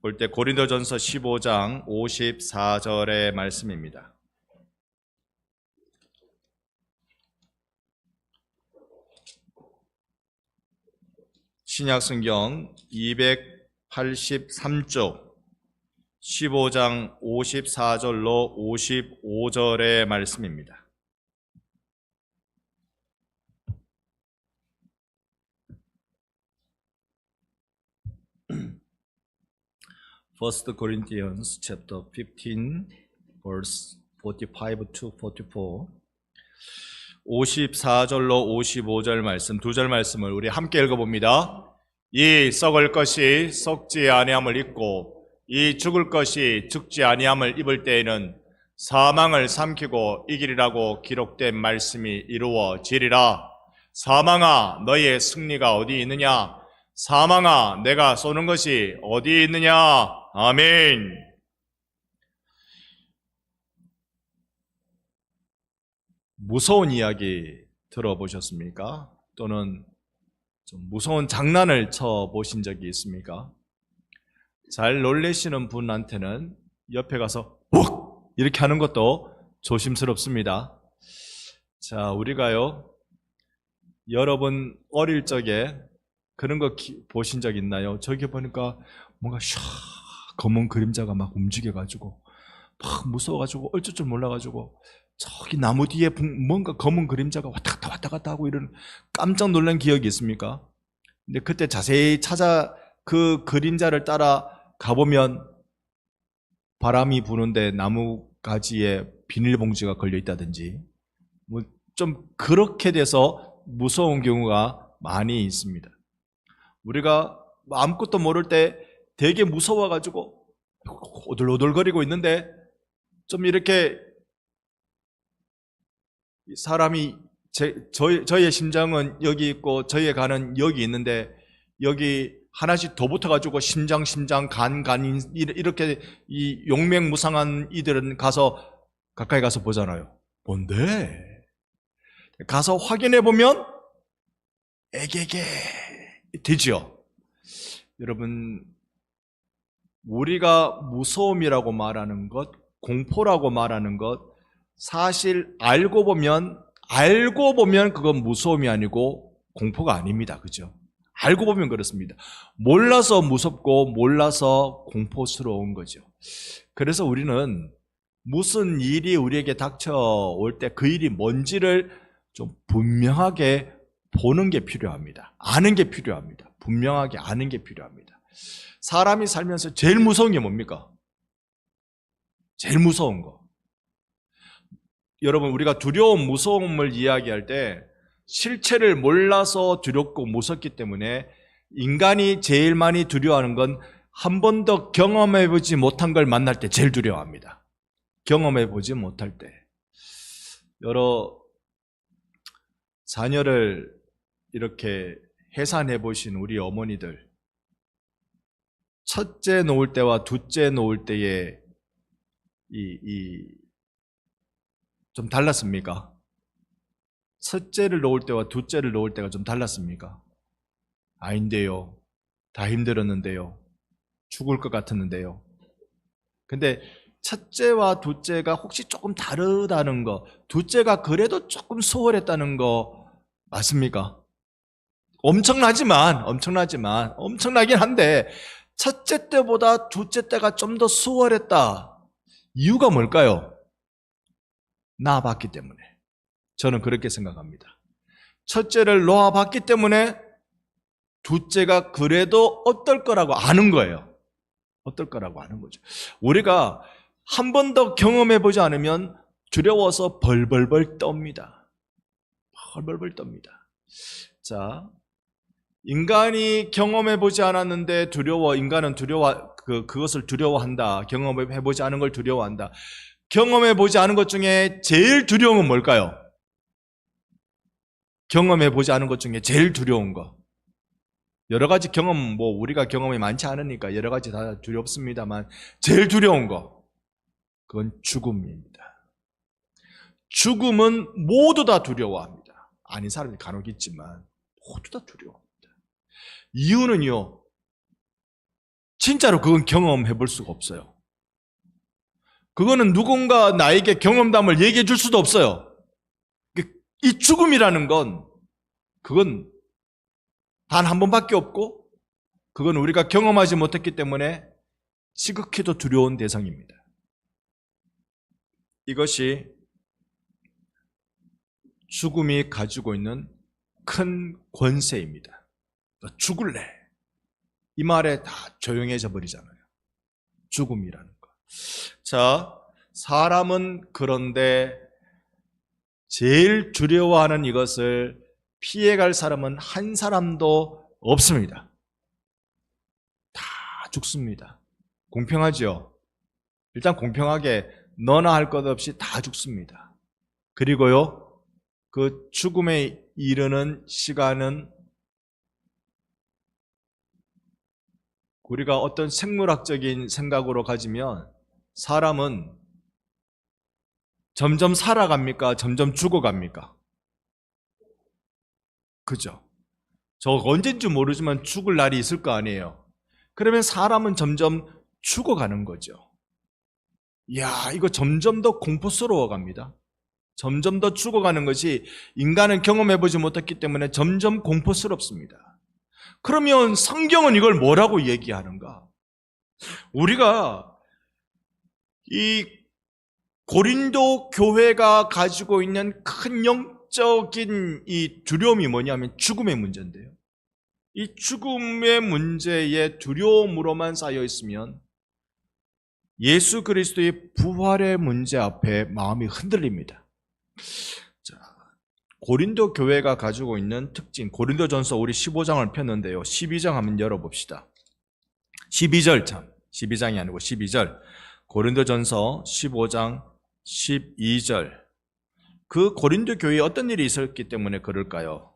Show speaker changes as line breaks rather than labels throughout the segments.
볼 때 고린도전서 15장 54절의 말씀입니다. 신약성경 283쪽 15장 54절로 55절의 말씀입니다. First Corinthians chapter 15 verse 45 to 44 54절로 55절 말씀, 두 절 말씀을 우리 함께 읽어봅니다. 이 썩을 것이 썩지 아니함을 입고 이 죽을 것이 죽지 아니함을 입을 때에는 사망을 삼키고 이기리라고 기록된 말씀이 이루어지리라. 사망아 너희의 승리가 어디 있느냐? 사망아 내가 쏘는 것이 어디 있느냐? 아멘. 무서운 이야기 들어보셨습니까? 또는 좀 무서운 장난을 쳐보신 적이 있습니까? 잘 놀래시는 분한테는 옆에 가서 욱! 이렇게 하는 것도 조심스럽습니다. 자, 우리가요, 여러분 어릴 적에 그런 거 보신 적 있나요? 저기 보니까 뭔가 샤 검은 그림자가 막 움직여가지고 막 무서워가지고 어쩔 줄 몰라가지고 저기 나무 뒤에 뭔가 검은 그림자가 왔다 갔다 하고 이런 깜짝 놀란 기억이 있습니까? 근데 그때 자세히 찾아 그 그림자를 따라 가보면 바람이 부는데 나무 가지에 비닐봉지가 걸려 있다든지 뭐 좀 그렇게 돼서 무서운 경우가 많이 있습니다. 우리가 아무것도 모를 때 되게 무서워가지고 오들오들거리고 있는데 좀 이렇게 사람이 저의 심장은 여기 있고 저의 간은 여기 있는데 여기 하나씩 더 붙어가지고 심장, 간 이렇게 이 용맹무상한 이들은 가까이 가서 보잖아요. 뭔데? 가서 확인해 보면 에게게 되죠. 여러분, 우리가 무서움이라고 말하는 것, 공포라고 말하는 것, 사실 알고 보면 그건 무서움이 아니고 공포가 아닙니다. 그죠? 알고 보면 그렇습니다. 몰라서 무섭고 몰라서 공포스러운 거죠. 그래서 우리는 무슨 일이 우리에게 닥쳐올 때 그 일이 뭔지를 좀 분명하게 보는 게 필요합니다. 아는 게 필요합니다. 분명하게 아는 게 필요합니다. 사람이 살면서 제일 무서운 게 뭡니까? 제일 무서운 거. 여러분, 우리가 두려움, 무서움을 이야기할 때 실체를 몰라서 두렵고 무섭기 때문에 인간이 제일 많이 두려워하는 건 한 번도 경험해보지 못한 걸 만날 때 제일 두려워합니다. 경험해보지 못할 때. 여러 자녀를 이렇게 해산해보신 우리 어머니들, 첫째 놓을 때와 둘째 놓을 때에 좀 달랐습니까? 첫째를 놓을 때와 둘째를 놓을 때가 좀 달랐습니까? 아닌데요. 다 힘들었는데요. 죽을 것 같았는데요. 근데 첫째와 둘째가 혹시 조금 다르다는 거, 둘째가 그래도 조금 수월했다는 거 맞습니까? 엄청나긴 한데 첫째 때보다 둘째 때가 좀 더 수월했다. 이유가 뭘까요? 낳아봤기 때문에. 저는 그렇게 생각합니다. 첫째를 놓아봤기 때문에 둘째가 그래도 어떨 거라고 아는 거예요. 어떨 거라고 아는 거죠. 우리가 한 번 더 경험해보지 않으면 두려워서 벌벌벌 떱니다. 벌벌벌 떱니다. 자, 인간이 경험해보지 않았는데 인간은 그것을 두려워한다. 경험해보지 않은 걸 두려워한다. 경험해보지 않은 것 중에 제일 두려운 건 뭘까요? 경험해보지 않은 것 중에 제일 두려운 거. 여러 가지 우리가 경험이 많지 않으니까 여러 가지 다 두렵습니다만 제일 두려운 거, 그건 죽음입니다. 죽음은 모두 다 두려워합니다. 아닌 사람이 간혹 있지만 모두 다 두려워합니다. 이유는요, 진짜로 그건 경험해 볼 수가 없어요. 그거는 누군가 나에게 경험담을 얘기해 줄 수도 없어요. 이 죽음이라는 건 그건 단 한 번밖에 없고 그건 우리가 경험하지 못했기 때문에 지극히도 두려운 대상입니다. 이것이 죽음이 가지고 있는 큰 권세입니다. 너 죽을래? 이 말에 다 조용해져 버리잖아요. 죽음이라는 거. 자, 사람은 그런데 제일 두려워하는 이것을 피해갈 사람은 한 사람도 없습니다. 다 죽습니다. 공평하죠? 일단 공평하게 너나 할 것 없이 다 죽습니다. 그리고요, 그 죽음에 이르는 시간은 우리가 어떤 생물학적인 생각으로 가지면 사람은 점점 살아갑니까? 점점 죽어갑니까? 그죠? 저 언젠지 모르지만 죽을 날이 있을 거 아니에요. 그러면 사람은 점점 죽어가는 거죠. 이야, 이거 점점 더 공포스러워 갑니다. 점점 더 죽어가는 것이 인간은 경험해보지 못했기 때문에 점점 공포스럽습니다. 그러면 성경은 이걸 뭐라고 얘기하는가? 우리가 이 고린도 교회가 가지고 있는 큰 영적인 이 두려움이 뭐냐면 죽음의 문제인데요. 이 죽음의 문제에 두려움으로만 쌓여 있으면 예수 그리스도의 부활의 문제 앞에 마음이 흔들립니다. 자, 고린도 교회가 가지고 있는 특징, 고린도전서 우리 15장을 폈는데요. 12장 한번 열어봅시다. 12장이 아니고 12절. 고린도전서 15장 12절. 그 고린도 교회에 어떤 일이 있었기 때문에 그럴까요?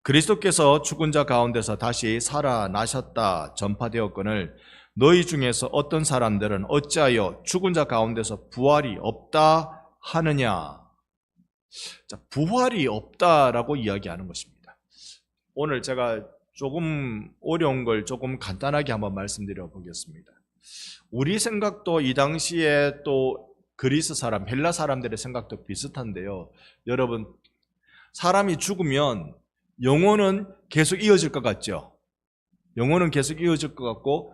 그리스도께서 죽은 자 가운데서 다시 살아나셨다 전파되었거늘 너희 중에서 어떤 사람들은 어찌하여 죽은 자 가운데서 부활이 없다 하느냐? 자, 부활이 없다라고 이야기하는 것입니다. 오늘 제가 조금 어려운 걸 조금 간단하게 한번 말씀드려 보겠습니다. 우리 생각도 이 당시에 또 그리스 사람, 헬라 사람들의 생각도 비슷한데요. 여러분, 사람이 죽으면 영혼은 계속 이어질 것 같죠? 영혼은 계속 이어질 것 같고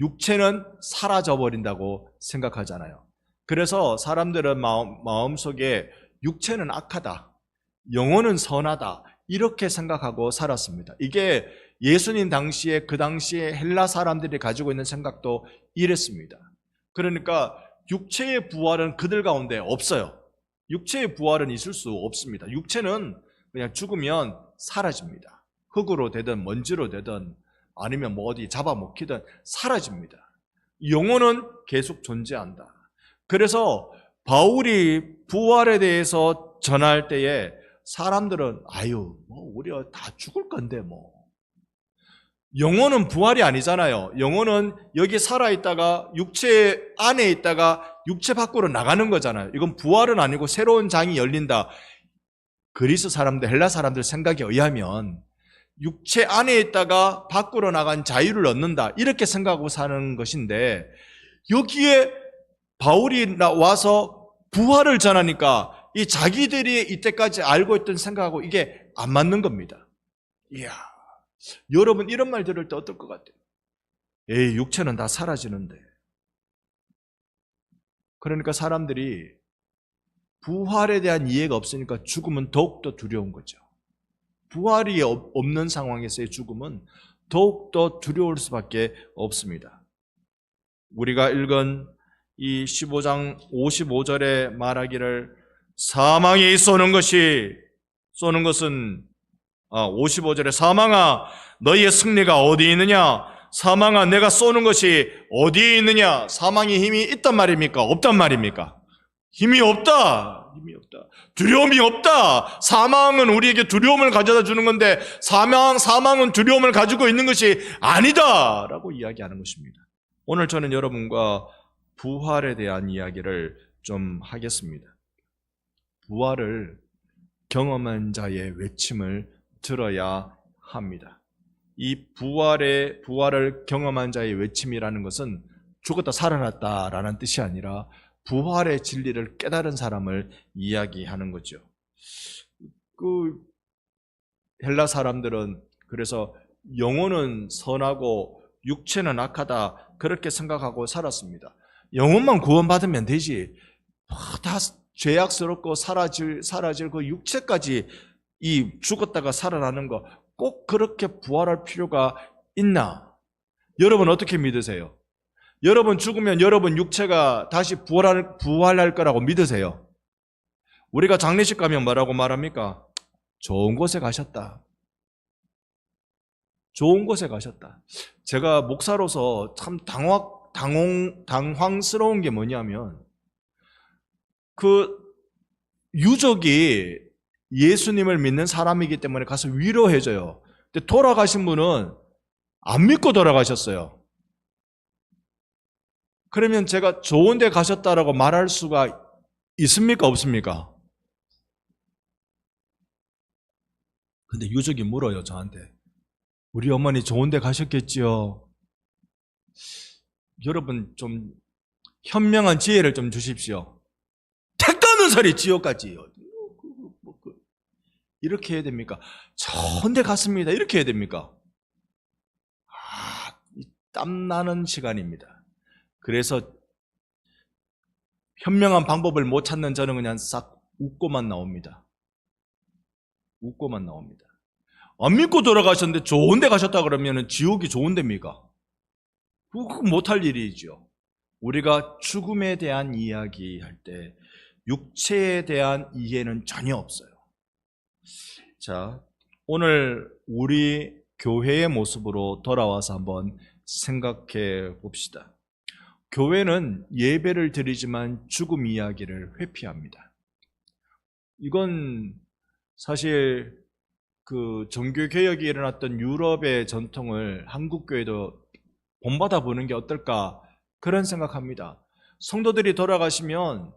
육체는 사라져버린다고 생각하잖아요. 그래서 사람들은 마음속에 육체는 악하다, 영혼은 선하다 이렇게 생각하고 살았습니다. 이게 예수님 당시에 그 당시에 헬라 사람들이 가지고 있는 생각도 이랬습니다. 그러니까 육체의 부활은 그들 가운데 없어요. 육체의 부활은 있을 수 없습니다. 육체는 그냥 죽으면 사라집니다. 흙으로 되든 먼지로 되든 아니면 뭐 어디 잡아먹히든 사라집니다. 영혼은 계속 존재한다. 그래서 바울이 부활에 대해서 전할 때에 사람들은 아유 뭐 우리가 다 죽을 건데 뭐 영혼은 부활이 아니잖아요. 영혼은 여기 살아있다가 육체 안에 있다가 육체 밖으로 나가는 거잖아요. 이건 부활은 아니고 새로운 장이 열린다. 그리스 사람들, 헬라 사람들 생각에 의하면 육체 안에 있다가 밖으로 나간 자유를 얻는다. 이렇게 생각하고 사는 것인데 여기에 바울이 와서 부활을 전하니까 이 자기들이 이때까지 알고 있던 생각하고 이게 안 맞는 겁니다. 이야, 여러분 이런 말 들을 때 어떨 것 같아요? 에이, 육체는 다 사라지는데. 그러니까 사람들이 부활에 대한 이해가 없으니까 죽음은 더욱더 두려운 거죠. 부활이 없는 상황에서의 죽음은 더욱더 두려울 수밖에 없습니다. 우리가 읽은 이 15장 55절에 말하기를 사망이 쏘는 것은 55절에 사망아 너희의 승리가 어디 있느냐? 사망아 내가 쏘는 것이 어디에 있느냐? 사망의 힘이 있단 말입니까? 없단 말입니까? 힘이 없다. 두려움이 없다. 사망은 우리에게 두려움을 가져다 주는 건데 사망은 두려움을 가지고 있는 것이 아니다 라고 이야기하는 것입니다. 오늘 저는 여러분과 부활에 대한 이야기를 좀 하겠습니다. 부활을 경험한 자의 외침을 들어야 합니다. 이 부활을 경험한 자의 외침이라는 것은 죽었다 살아났다라는 뜻이 아니라 부활의 진리를 깨달은 사람을 이야기하는 거죠. 그 헬라 사람들은 그래서 영혼은 선하고 육체는 악하다 그렇게 생각하고 살았습니다. 영혼만 구원받으면 되지. 다 죄악스럽고 사라질 그 육체까지 이 죽었다가 살아나는 거 꼭 그렇게 부활할 필요가 있나? 여러분 어떻게 믿으세요? 여러분 죽으면 여러분 육체가 다시 부활할 거라고 믿으세요? 우리가 장례식 가면 뭐라고 말합니까? 좋은 곳에 가셨다. 좋은 곳에 가셨다. 제가 목사로서 참 당황스러운 게 뭐냐면 그 유족이 예수님을 믿는 사람이기 때문에 가서 위로해줘요. 근데 돌아가신 분은 안 믿고 돌아가셨어요. 그러면 제가 좋은 데 가셨다라고 말할 수가 있습니까? 없습니까? 근데 유족이 물어요, 저한테. 우리 어머니 좋은 데 가셨겠지요? 여러분 좀 현명한 지혜를 좀 주십시오. 택도 없는 소리 지옥까지요. 이렇게 해야 됩니까? 좋은 데 갔습니다. 이렇게 해야 됩니까? 땀나는 시간입니다. 그래서 현명한 방법을 못 찾는 저는 그냥 싹 웃고만 나옵니다. 웃고만 나옵니다. 안 믿고 돌아가셨는데 좋은 데 가셨다 그러면 지옥이 좋은 데입니까? 그거 못할 일이죠. 우리가 죽음에 대한 이야기할 때 육체에 대한 이해는 전혀 없어요. 자, 오늘 우리 교회의 모습으로 돌아와서 한번 생각해 봅시다. 교회는 예배를 드리지만 죽음 이야기를 회피합니다. 이건 사실 그 종교개혁이 일어났던 유럽의 전통을 한국교회도 본받아 보는 게 어떨까 그런 생각합니다. 성도들이 돌아가시면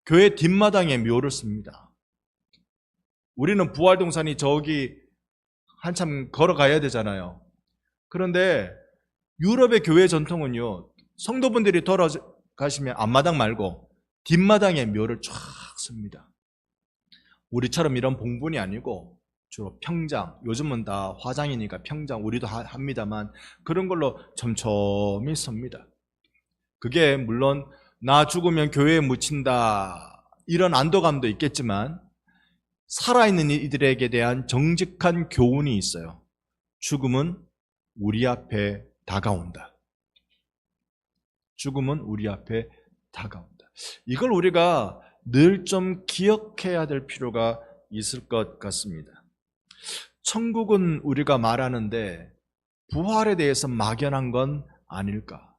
교회 뒷마당에 묘를 씁니다. 우리는 부활동산이 저기 한참 걸어가야 되잖아요. 그런데 유럽의 교회 전통은요, 성도분들이 돌아가시면 앞마당 말고 뒷마당에 묘를 쫙 씁니다. 우리처럼 이런 봉분이 아니고 주로 평장, 요즘은 다 화장이니까 평장, 우리도 합니다만 그런 걸로 촘촘히 씁니다. 그게 물론 나 죽으면 교회에 묻힌다 이런 안도감도 있겠지만 살아있는 이들에게 대한 정직한 교훈이 있어요. 죽음은 우리 앞에 다가온다. 죽음은 우리 앞에 다가온다. 이걸 우리가 늘 좀 기억해야 될 필요가 있을 것 같습니다. 천국은 우리가 말하는데 부활에 대해서 막연한 건 아닐까?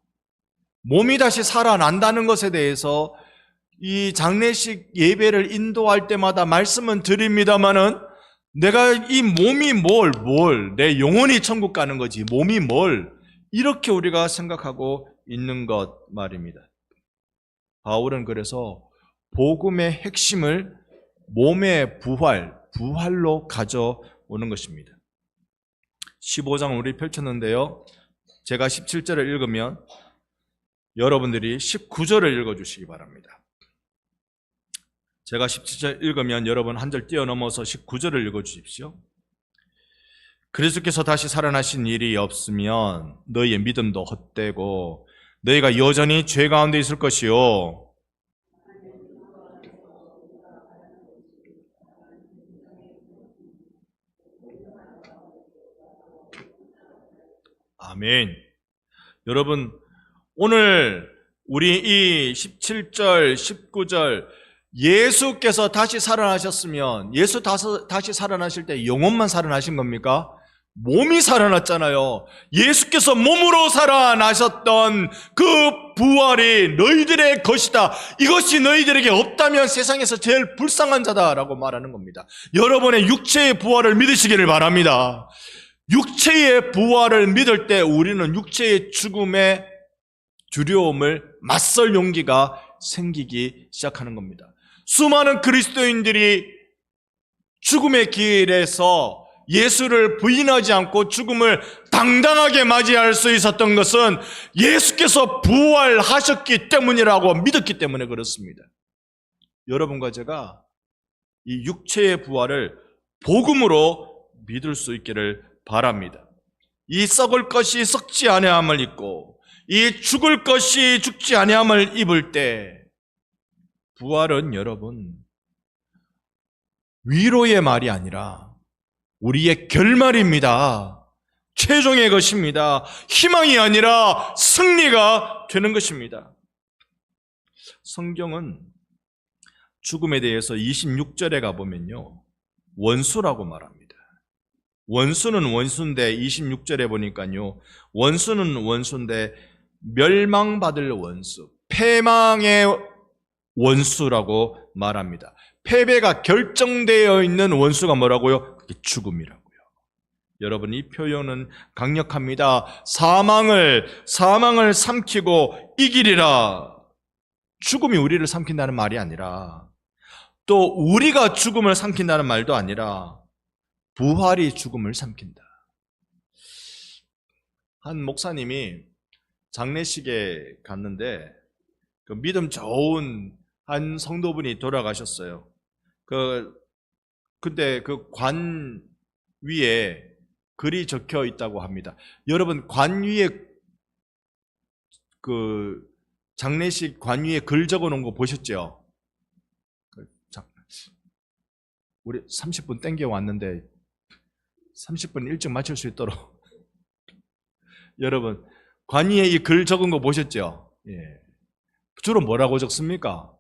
몸이 다시 살아난다는 것에 대해서 이 장례식 예배를 인도할 때마다 말씀은 드립니다마는 내가 이 몸이 내 영혼이 천국 가는 거지 몸이 이렇게 우리가 생각하고 있는 것 말입니다. 바울은 그래서 복음의 핵심을 몸의 부활로 가져오는 것입니다. 15장 우리 펼쳤는데요. 제가 17절을 읽으면 여러분들이 19절을 읽어주시기 바랍니다. 제가 17절 읽으면 여러분 한 절 뛰어넘어서 19절을 읽어주십시오. 그리스도께서 다시 살아나신 일이 없으면 너희의 믿음도 헛되고 너희가 여전히 죄 가운데 있을 것이요. 아멘. 여러분 오늘 우리 이 17절, 19절 예수께서 다시 살아나셨으면 예수 다시 살아나실 때 영혼만 살아나신 겁니까? 몸이 살아났잖아요. 예수께서 몸으로 살아나셨던 그 부활이 너희들의 것이다. 이것이 너희들에게 없다면 세상에서 제일 불쌍한 자다라고 말하는 겁니다. 여러분의 육체의 부활을 믿으시기를 바랍니다. 육체의 부활을 믿을 때 우리는 육체의 죽음의 두려움을 맞설 용기가 생기기 시작하는 겁니다. 수많은 그리스도인들이 죽음의 길에서 예수를 부인하지 않고 죽음을 당당하게 맞이할 수 있었던 것은 예수께서 부활하셨기 때문이라고 믿었기 때문에 그렇습니다. 여러분과 제가 이 육체의 부활을 복음으로 믿을 수 있기를 바랍니다. 이 썩을 것이 썩지 아니함을 입고 이 죽을 것이 죽지 아니함을 입을 때 부활은 여러분 위로의 말이 아니라 우리의 결말입니다. 최종의 것입니다. 희망이 아니라 승리가 되는 것입니다. 성경은 죽음에 대해서 26절에 가보면요, 원수라고 말합니다. 원수는 원수인데 26절에 보니까요, 원수는 원수인데 멸망받을 원수, 패망의 원수라고 말합니다. 패배가 결정되어 있는 원수가 뭐라고요? 그게 죽음이라고요. 여러분, 이 표현은 강력합니다. 사망을 삼키고 이기리라. 죽음이 우리를 삼킨다는 말이 아니라, 또 우리가 죽음을 삼킨다는 말도 아니라 부활이 죽음을 삼킨다. 한 목사님이 장례식에 갔는데 그 믿음 좋은 한 성도분이 돌아가셨어요. 근데 그 관 위에 글이 적혀 있다고 합니다. 여러분, 관 위에 장례식 관 위에 글 적어 놓은 거 보셨죠? 우리 30분 땡겨 왔는데 30분 일찍 마칠 수 있도록 여러분, 관 위에 이 글 적은 거 보셨죠? 예. 주로 뭐라고 적습니까?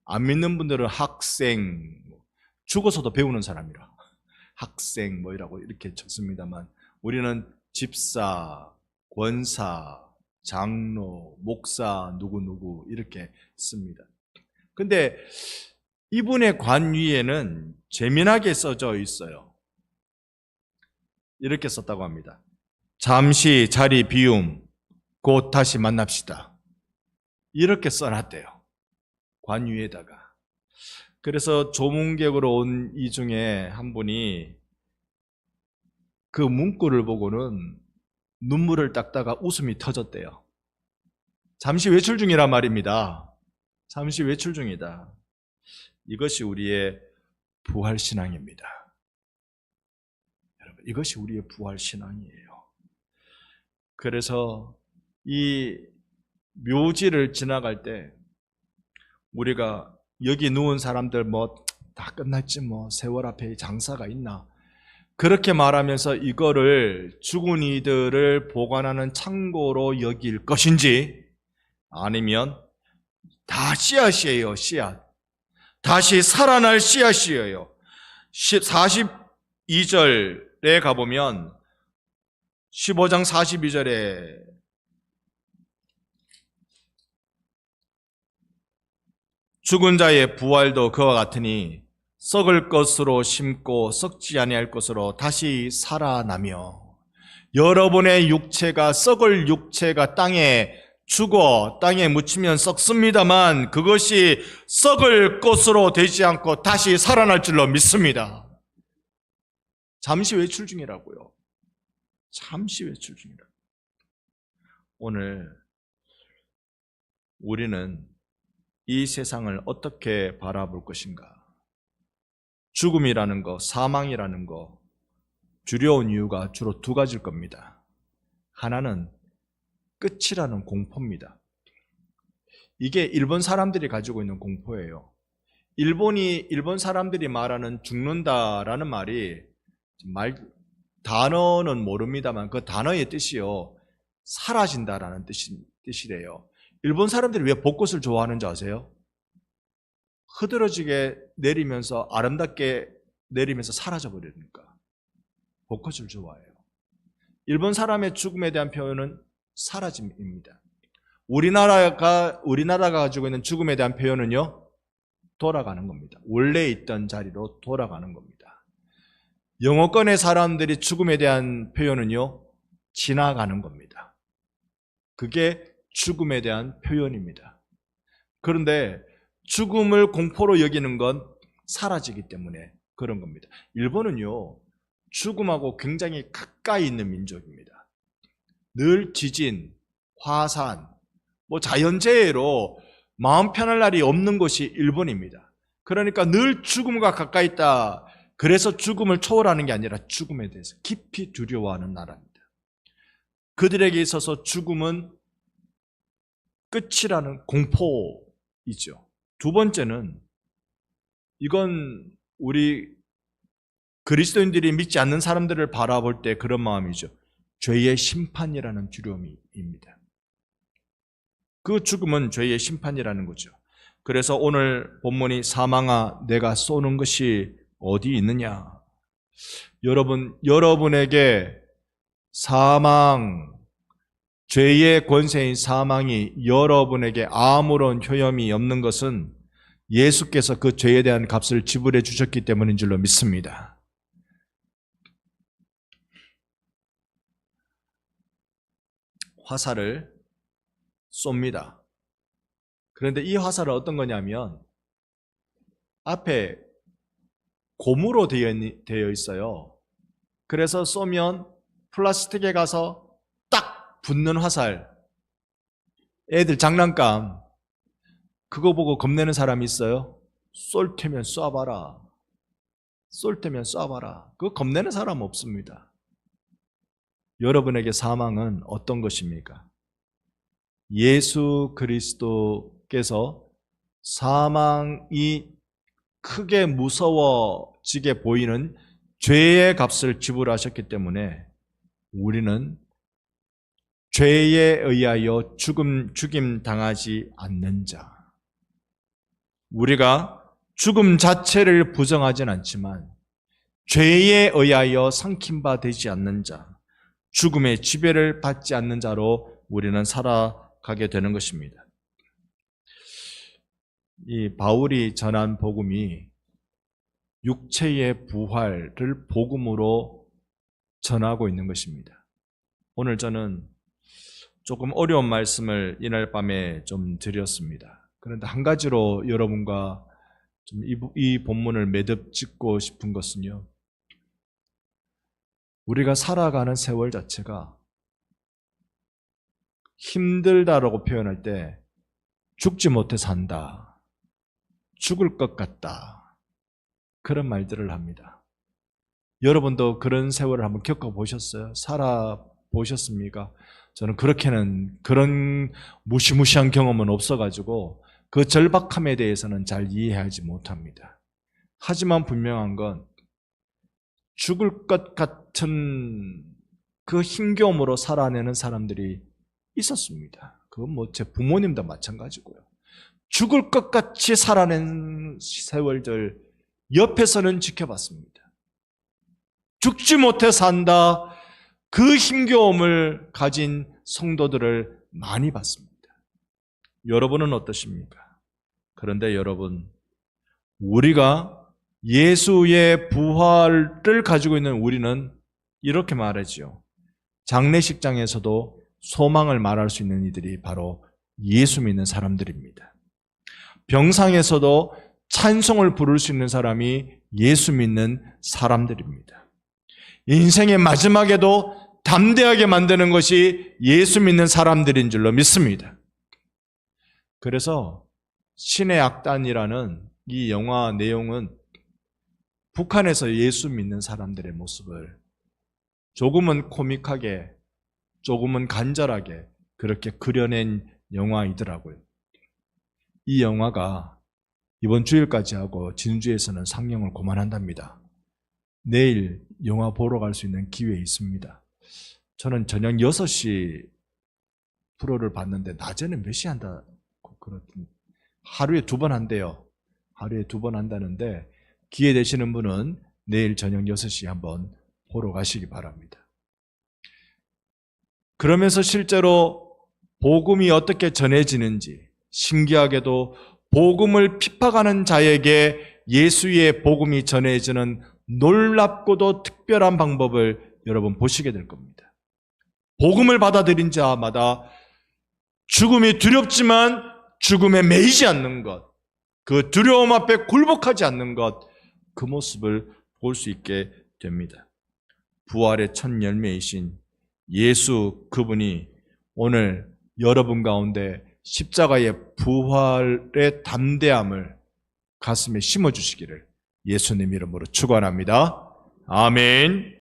안 믿는 분들은 학생, 죽어서도 배우는 사람이라 학생 뭐이라고 이렇게 적습니다만, 우리는 집사, 권사, 장로, 목사, 누구누구 이렇게 씁니다. 근데 이분의 관 위에는 재미나게 써져 있어요. 이렇게 썼다고 합니다. 잠시 자리 비움, 곧 다시 만납시다. 이렇게 써놨대요. 관 위에다가. 그래서 조문객으로 온 이 중에 한 분이 그 문구를 보고는 눈물을 닦다가 웃음이 터졌대요. 잠시 외출 중이란 말입니다. 잠시 외출 중이다. 이것이 우리의 부활신앙입니다. 여러분, 이것이 우리의 부활신앙이에요. 그래서 이 묘지를 지나갈 때 우리가 여기 누운 사람들 다 끝났지 세월 앞에 장사가 있나, 그렇게 말하면서 이거를 죽은 이들을 보관하는 창고로 여길 것인지, 아니면 다 씨앗이에요. 씨앗. 다시 살아날 씨앗이에요. 42절에 가보면 15장 42절에 죽은 자의 부활도 그와 같으니 썩을 것으로 심고 썩지 아니할 것으로 다시 살아나며, 여러분의 육체가, 썩을 육체가 땅에 죽어 땅에 묻히면 썩습니다만 그것이 썩을 것으로 되지 않고 다시 살아날 줄로 믿습니다. 잠시 외출 중이라고요. 잠시 외출 중이라. 오늘 우리는 이 세상을 어떻게 바라볼 것인가? 죽음이라는 거, 사망이라는 거 두려운 이유가 주로 두 가지일 겁니다. 하나는 끝이라는 공포입니다. 이게 일본 사람들이 가지고 있는 공포예요. 일본 사람들이 말하는 죽는다라는 말이, 단어는 모릅니다만 그 단어의 뜻이요, 사라진다라는 뜻이래요. 일본 사람들이 왜 벚꽃을 좋아하는지 아세요? 흐드러지게 내리면서, 아름답게 내리면서 사라져버리니까 벚꽃을 좋아해요. 일본 사람의 죽음에 대한 표현은 사라짐입니다. 우리나라가 가지고 있는 죽음에 대한 표현은요, 돌아가는 겁니다. 원래 있던 자리로 돌아가는 겁니다. 영어권의 사람들이 죽음에 대한 표현은요, 지나가는 겁니다. 그게 죽음에 대한 표현입니다. 그런데 죽음을 공포로 여기는 건 사라지기 때문에 그런 겁니다. 일본은요, 죽음하고 굉장히 가까이 있는 민족입니다. 늘 지진, 화산, 자연재해로 마음 편할 날이 없는 곳이 일본입니다. 그러니까 늘 죽음과 가까이 있다. 그래서 죽음을 초월하는 게 아니라 죽음에 대해서 깊이 두려워하는 나라입니다. 그들에게 있어서 죽음은 끝이라는 공포이죠. 두 번째는 이건 우리 그리스도인들이 믿지 않는 사람들을 바라볼 때 그런 마음이죠. 죄의 심판이라는 두려움입니다. 그 죽음은 죄의 심판이라는 거죠. 그래서 오늘 본문이 사망아 내가 쏘는 것이 어디 있느냐. 여러분에게 사망, 죄의 권세인 사망이 여러분에게 아무런 효험이 없는 것은 예수께서 그 죄에 대한 값을 지불해 주셨기 때문인 줄로 믿습니다. 화살을 쏩니다. 그런데 이 화살은 어떤 거냐면 앞에 고무로 되어 있어요. 그래서 쏘면 플라스틱에 가서 딱 붙는 화살. 애들 장난감. 그거 보고 겁내는 사람이 있어요? 쏠 테면 쏴봐라. 쏠 테면 쏴봐라. 그거 겁내는 사람 없습니다. 여러분에게 사망은 어떤 것입니까? 예수 그리스도께서 사망이 크게 무서워지게 보이는 죄의 값을 지불하셨기 때문에 우리는 죄에 의하여 죽임 당하지 않는 자. 우리가 죽음 자체를 부정하진 않지만 죄에 의하여 삼킴바 되지 않는 자, 죽음의 지배를 받지 않는 자로 우리는 살아가게 되는 것입니다. 이 바울이 전한 복음이 육체의 부활을 복음으로 전하고 있는 것입니다. 오늘 저는 조금 어려운 말씀을 이날 밤에 좀 드렸습니다. 그런데 한 가지로 여러분과 좀 이 본문을 매듭 짓고 싶은 것은요. 우리가 살아가는 세월 자체가 힘들다라고 표현할 때 죽지 못해 산다, 죽을 것 같다, 그런 말들을 합니다. 여러분도 그런 세월을 한번 겪어보셨어요? 살아보셨습니까? 저는 그런 무시무시한 경험은 없어가지고 그 절박함에 대해서는 잘 이해하지 못합니다. 하지만 분명한 건 죽을 것 같은 그 힘겨움으로 살아내는 사람들이 있었습니다. 그건 제 부모님도 마찬가지고요. 죽을 것 같이 살아낸 세월들 옆에서는 지켜봤습니다. 죽지 못해 산다, 그 힘겨움을 가진 성도들을 많이 봤습니다. 여러분은 어떠십니까? 그런데 여러분, 우리가 예수의 부활을 가지고 있는 우리는 이렇게 말하지요. 장례식장에서도 소망을 말할 수 있는 이들이 바로 예수 믿는 사람들입니다. 병상에서도 찬송을 부를 수 있는 사람이 예수 믿는 사람들입니다. 인생의 마지막에도 담대하게 만드는 것이 예수 믿는 사람들인 줄로 믿습니다. 그래서 신의 악단이라는 이 영화 내용은 북한에서 예수 믿는 사람들의 모습을 조금은 코믹하게, 조금은 간절하게 그렇게 그려낸 영화이더라고요. 이 영화가 이번 주일까지 하고 진주에서는 상영을 그만한답니다. 내일 영화 보러 갈 수 있는 기회 있습니다. 저는 저녁 6시 프로를 봤는데 낮에는 몇 시 한다? 하루에 2번 한대요. 하루에 2번 한다는데 기회 되시는 분은 내일 저녁 6시 한번 보러 가시기 바랍니다. 그러면서 실제로 복음이 어떻게 전해지는지, 신기하게도 복음을 핍박하는 자에게 예수의 복음이 전해지는 놀랍고도 특별한 방법을 여러분 보시게 될 겁니다. 복음을 받아들인 자마다 죽음이 두렵지만 죽음에 매이지 않는 것, 그 두려움 앞에 굴복하지 않는 것, 그 모습을 볼 수 있게 됩니다. 부활의 첫 열매이신 예수 그분이 오늘 여러분 가운데 십자가의 부활의 담대함을 가슴에 심어주시기를 예수님 이름으로 축원합니다. 아멘.